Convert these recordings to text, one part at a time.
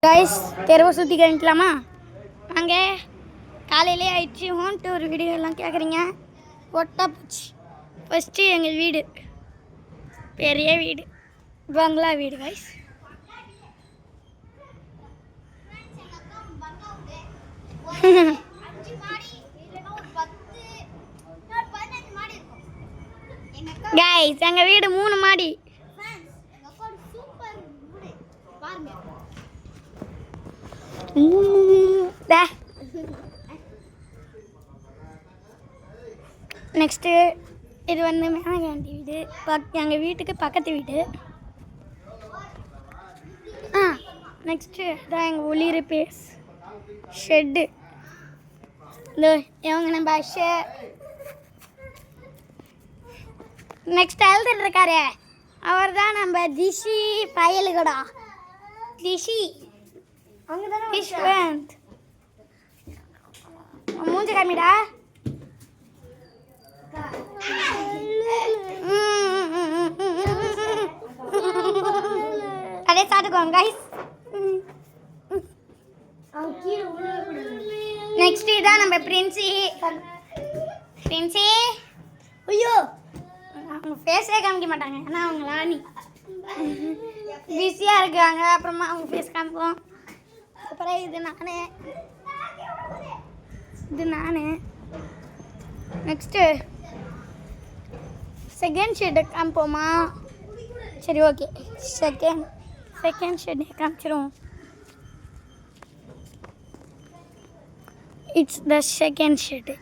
Guys तेरवा सुற்றி காமிக்கலாமா? வாங்க. காலையிலே ஆயிடுச்சு. ஹோம் டூர் வீடியோ எல்லாம் கேட்குறீங்க. ஒட்டா போச்சு. ஃபஸ்ட்டு எங்கள் வீடு, பெரிய வீடு, பங்களா வீடு. गाइस गाइस எங்கள் வீடு 3 மாடி. நெக்ஸ்ட்டு இது வந்து மேனகாண்டி வீடு. எங்கள் வீட்டுக்கு பக்கத்து வீடு. நெக்ஸ்ட்டு இதான் எங்கள் ஒளி ரிப்பேர்ஸ் ஷெட்டு. இந்த இவங்க நம்ம நெக்ஸ்ட் எழுதிட்டு இருக்காரு, அவர் தான் நம்ம திஷி பயலுகடா. திஷி யஷ்வந்த் மூஞ்ச காமிடா. அதே சாப்பிட்டுக்கோங்க கைஸ். நெக்ஸ்ட் இதான் நம்ம பிரின்சி. ஐயோ அவங்க ஃபேஸே காமிக்க மாட்டாங்க, ஏன்னா அவங்க ராணி பிஸியாக இருக்காங்க. அப்புறமா அவங்க ஃபேஸ் காமிப்போம். அப்புறம் இது நானே. நெக்ஸ்ட்டு செகண்ட் ஷெட்டை காமிப்போமா? சரி ஓகே, செகண்ட் ஷெட்டை காமிச்சிருவோம். It's the second shed.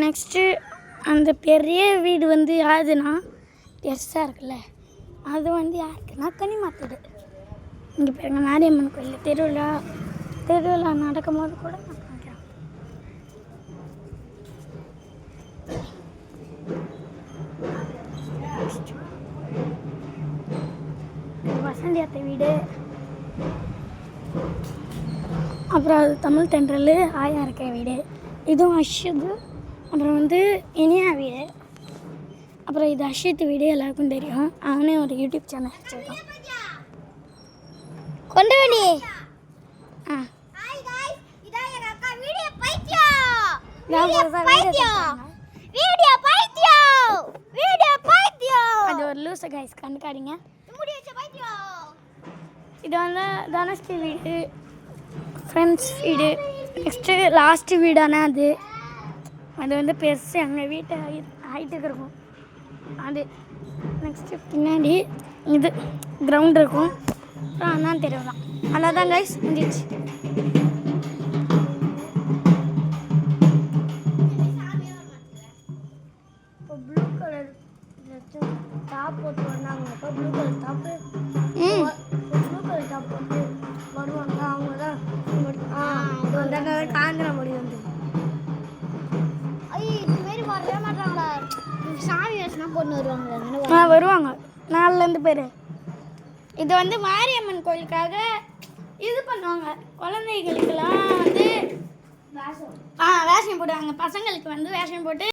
Next அந்த பெரிய வீடு வந்து யாருதுன்னா, பெருசாக இருக்குல்ல, அது வந்து யாருக்குன்னா கனிமாத்தது. இங்கே பாருங்க, மாரியம்மன் கோயில் திருவிழா நடக்கும் போது கூட நான் பார்க்குறேன். வசந்தி அத்தை வீடு. அப்புறம் அது தமிழ் தென்றல் ஆயா இருக்க வீடு. இதுவும் அஷித். அப்புறம் வந்து இனியா வீடு. அப்புறம் இது அஷித் வீடு, எல்லாருக்கும் தெரியும். அவனே ஒரு யூடியூப் சேனல் வச்சுருக்கான். கொண்டு வேண்டி அது ஒரு லூசு கைஸ், கண்டுக்காதீங்க. இது வந்து தனுஷ்டி வீடு, ஃப்ரெண்ட்ஸ் வீடு. நெக்ஸ்ட்டு லாஸ்ட்டு வீடான அது வந்து பெருசு, எங்கள் வீட்டை ஹைட்டுக்கு இருக்கும் அது. நெக்ஸ்ட்டு பின்னாடி இது கிரவுண்ட் இருக்கும். அப்புறம் அண்ணான் தெருவு தான். அவ்வளோதான் கைஸ், முடிஞ்சிச்சு. இப்போ ப்ளூ கலர் டாப் போட்டு வந்தாங்க. இப்போ ப்ளூ கலர் டாப்பு போட்டு வருவாங்க. அவங்க தான் காந்திர மொழி வந்து இதுமாரி வரவே மாட்டாங்களா? சாமி வேஷம்லாம் போட்டு வருவாங்க. வருவாங்க 4 பேர். இது வந்து மாரியம்மன் கோயிலுக்காக இது பண்ணுவாங்க. குழந்தைகளுக்கெல்லாம் வந்து வேஷம் போடுவாங்க. பசங்களுக்கு வந்து வேஷம் போட்டு